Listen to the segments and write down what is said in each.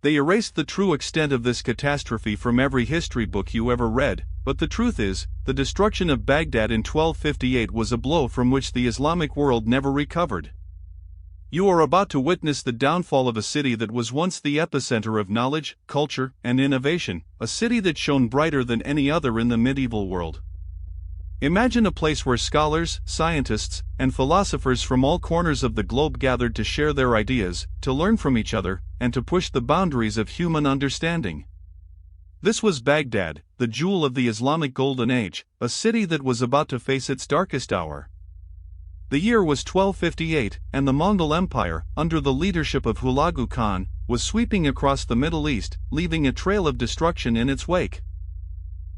They erased the true extent of this catastrophe from every history book you ever read, but the truth is, the destruction of Baghdad in 1258 was a blow from which the Islamic world never recovered. You are about to witness the downfall of a city that was once the epicenter of knowledge, culture, and innovation, a city that shone brighter than any other in the medieval world. Imagine a place where scholars, scientists, and philosophers from all corners of the globe gathered to share their ideas, to learn from each other, and to push the boundaries of human understanding. This was Baghdad, the jewel of the Islamic Golden Age, a city that was about to face its darkest hour. The year was 1258, and the Mongol Empire, under the leadership of Hulagu Khan, was sweeping across the Middle East, leaving a trail of destruction in its wake.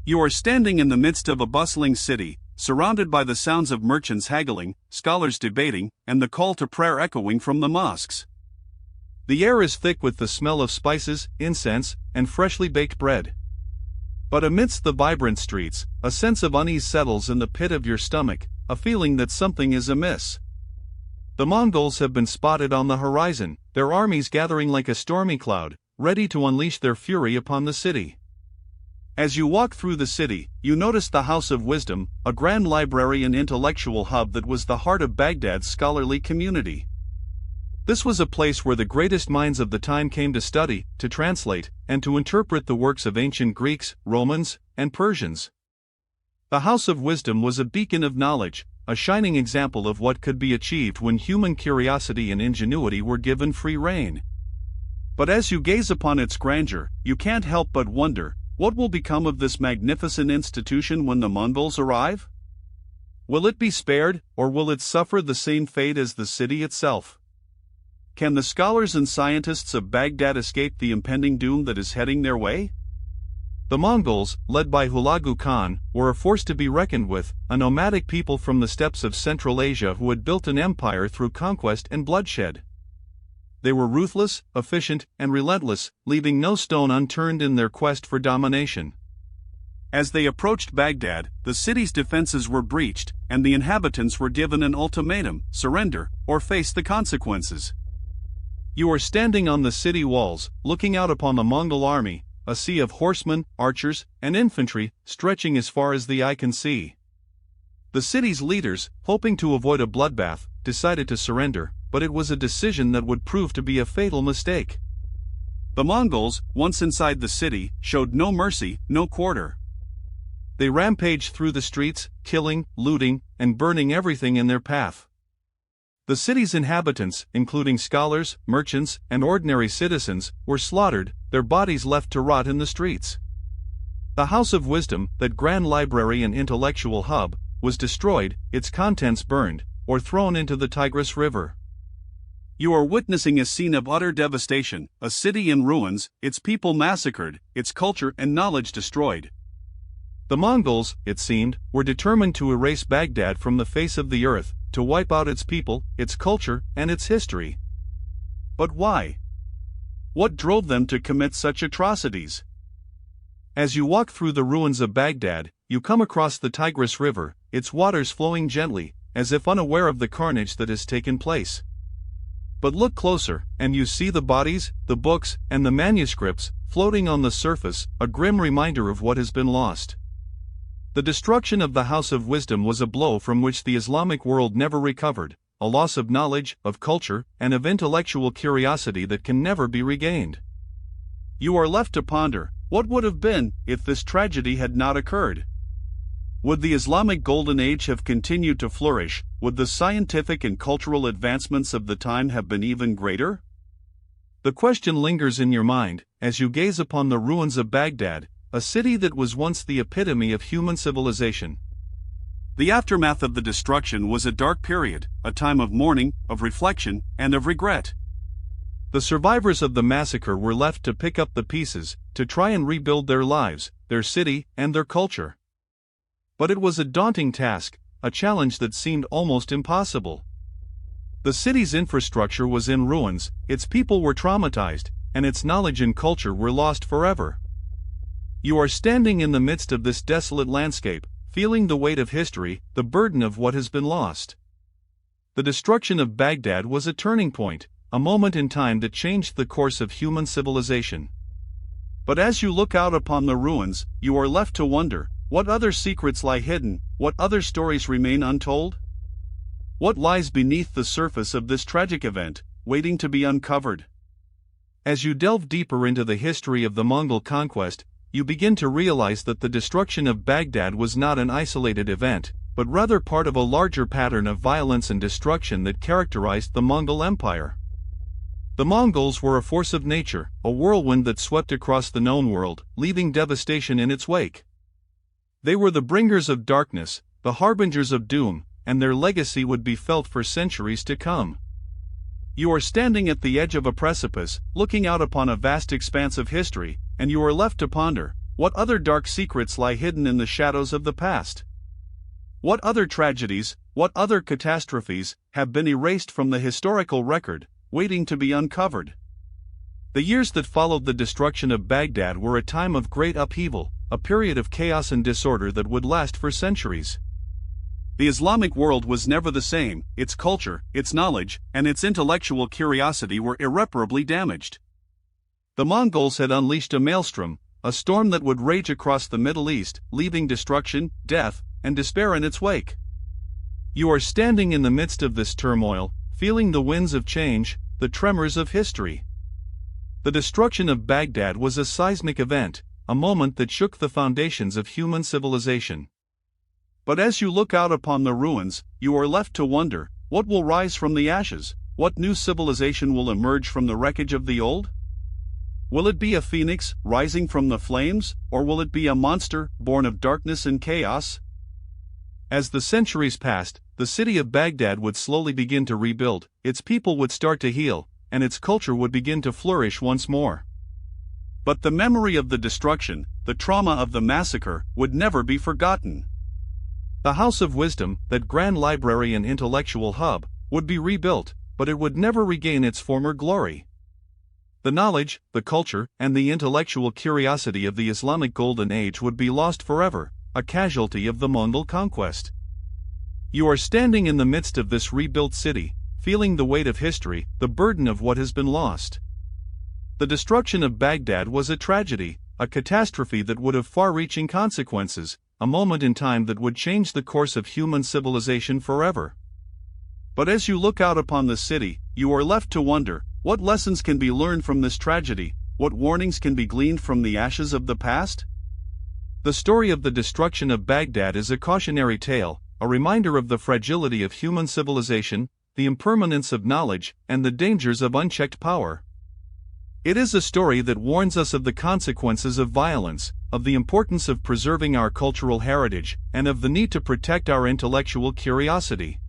You are standing in the midst of a bustling city, surrounded by the sounds of merchants haggling, scholars debating, and the call to prayer echoing from the mosques. The air is thick with the smell of spices, incense, and freshly baked bread. But amidst the vibrant streets, a sense of unease settles in the pit of your stomach, a feeling that something is amiss. The Mongols have been spotted on the horizon, their armies gathering like a stormy cloud, ready to unleash their fury upon the city. As you walk through the city, you notice the House of Wisdom, a grand library and intellectual hub that was the heart of Baghdad's scholarly community. This was a place where the greatest minds of the time came to study, to translate, and to interpret the works of ancient Greeks, Romans, and Persians. The House of Wisdom was a beacon of knowledge, a shining example of what could be achieved when human curiosity and ingenuity were given free rein. But as you gaze upon its grandeur, you can't help but wonder, what will become of this magnificent institution when the Mongols arrive? Will it be spared, or will it suffer the same fate as the city itself? Can the scholars and scientists of Baghdad escape the impending doom that is heading their way? The Mongols, led by Hulagu Khan, were a force to be reckoned with, a nomadic people from the steppes of Central Asia who had built an empire through conquest and bloodshed. They were ruthless, efficient, and relentless, leaving no stone unturned in their quest for domination. As they approached Baghdad, the city's defenses were breached, and the inhabitants were given an ultimatum: surrender, or face the consequences. You are standing on the city walls, looking out upon the Mongol army, a sea of horsemen, archers, and infantry, stretching as far as the eye can see. The city's leaders, hoping to avoid a bloodbath, decided to surrender, but it was a decision that would prove to be a fatal mistake. The Mongols, once inside the city, showed no mercy, no quarter. They rampaged through the streets, killing, looting, and burning everything in their path. The city's inhabitants, including scholars, merchants, and ordinary citizens, were slaughtered, their bodies left to rot in the streets. The House of Wisdom, that grand library and intellectual hub, was destroyed, its contents burned, or thrown into the Tigris River. You are witnessing a scene of utter devastation, a city in ruins, its people massacred, its culture and knowledge destroyed. The Mongols, it seemed, were determined to erase Baghdad from the face of the earth, to wipe out its people, its culture, and its history. But why? What drove them to commit such atrocities? As you walk through the ruins of Baghdad, you come across the Tigris River, its waters flowing gently, as if unaware of the carnage that has taken place. But look closer, and you see the bodies, the books, and the manuscripts, floating on the surface, a grim reminder of what has been lost. The destruction of the House of Wisdom was a blow from which the Islamic world never recovered, a loss of knowledge, of culture, and of intellectual curiosity that can never be regained. You are left to ponder, what would have been, if this tragedy had not occurred? Would the Islamic Golden Age have continued to flourish? Would the scientific and cultural advancements of the time have been even greater? The question lingers in your mind, as you gaze upon the ruins of Baghdad, a city that was once the epitome of human civilization. The aftermath of the destruction was a dark period, a time of mourning, of reflection, and of regret. The survivors of the massacre were left to pick up the pieces, to try and rebuild their lives, their city, and their culture. But it was a daunting task, a challenge that seemed almost impossible. The city's infrastructure was in ruins, its people were traumatized, and its knowledge and culture were lost forever. You are standing in the midst of this desolate landscape, feeling the weight of history, the burden of what has been lost. The destruction of Baghdad was a turning point, a moment in time that changed the course of human civilization. But as you look out upon the ruins, you are left to wonder, what other secrets lie hidden, what other stories remain untold? What lies beneath the surface of this tragic event, waiting to be uncovered? As you delve deeper into the history of the Mongol conquest, you begin to realize that the destruction of Baghdad was not an isolated event, but rather part of a larger pattern of violence and destruction that characterized the Mongol Empire. The Mongols were a force of nature, a whirlwind that swept across the known world, leaving devastation in its wake. They were the bringers of darkness, the harbingers of doom, and their legacy would be felt for centuries to come. You are standing at the edge of a precipice, looking out upon a vast expanse of history, and you are left to ponder, what other dark secrets lie hidden in the shadows of the past? What other tragedies, what other catastrophes, have been erased from the historical record, waiting to be uncovered? The years that followed the destruction of Baghdad were a time of great upheaval, a period of chaos and disorder that would last for centuries. The Islamic world was never the same, its culture, its knowledge, and its intellectual curiosity were irreparably damaged. The Mongols had unleashed a maelstrom, a storm that would rage across the Middle East, leaving destruction, death, and despair in its wake. You are standing in the midst of this turmoil, feeling the winds of change, the tremors of history. The destruction of Baghdad was a seismic event, a moment that shook the foundations of human civilization. But as you look out upon the ruins, you are left to wonder, what will rise from the ashes, what new civilization will emerge from the wreckage of the old? Will it be a phoenix, rising from the flames, or will it be a monster, born of darkness and chaos? As the centuries passed, the city of Baghdad would slowly begin to rebuild, its people would start to heal, and its culture would begin to flourish once more. But the memory of the destruction, the trauma of the massacre, would never be forgotten. The House of Wisdom, that grand library and intellectual hub, would be rebuilt, but it would never regain its former glory. The knowledge, the culture, and the intellectual curiosity of the Islamic Golden Age would be lost forever, a casualty of the Mongol conquest. You are standing in the midst of this rebuilt city, feeling the weight of history, the burden of what has been lost. The destruction of Baghdad was a tragedy, a catastrophe that would have far-reaching consequences, a moment in time that would change the course of human civilization forever. But as you look out upon the city, you are left to wonder, what lessons can be learned from this tragedy, what warnings can be gleaned from the ashes of the past? The story of the destruction of Baghdad is a cautionary tale, a reminder of the fragility of human civilization, the impermanence of knowledge, and the dangers of unchecked power. It is a story that warns us of the consequences of violence, of the importance of preserving our cultural heritage, and of the need to protect our intellectual curiosity.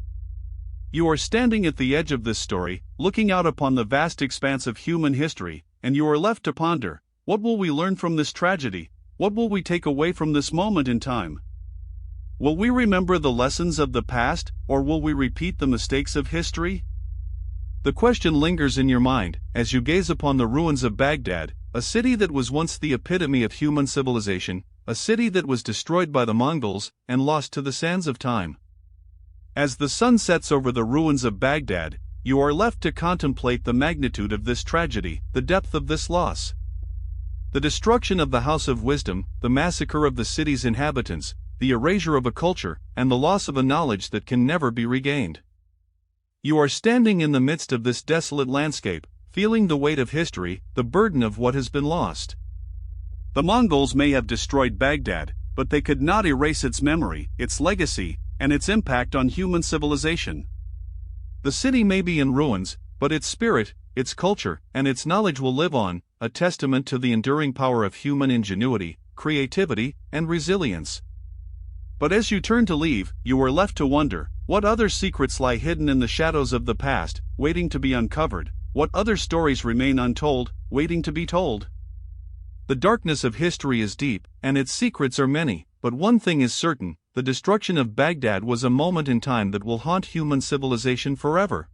You are standing at the edge of this story, looking out upon the vast expanse of human history, and you are left to ponder, what will we learn from this tragedy? What will we take away from this moment in time? Will we remember the lessons of the past, or will we repeat the mistakes of history? The question lingers in your mind, as you gaze upon the ruins of Baghdad, a city that was once the epitome of human civilization, a city that was destroyed by the Mongols, and lost to the sands of time. As the sun sets over the ruins of Baghdad, you are left to contemplate the magnitude of this tragedy, the depth of this loss. The destruction of the House of Wisdom, the massacre of the city's inhabitants, the erasure of a culture, and the loss of a knowledge that can never be regained. You are standing in the midst of this desolate landscape, feeling the weight of history, the burden of what has been lost. The Mongols may have destroyed Baghdad, but they could not erase its memory, its legacy, and its impact on human civilization. The city may be in ruins, but its spirit, its culture, and its knowledge will live on, a testament to the enduring power of human ingenuity, creativity, and resilience. But as you turn to leave, you are left to wonder, what other secrets lie hidden in the shadows of the past, waiting to be uncovered? What other stories remain untold, waiting to be told? The darkness of history is deep, and its secrets are many, but one thing is certain, the destruction of Baghdad was a moment in time that will haunt human civilization forever.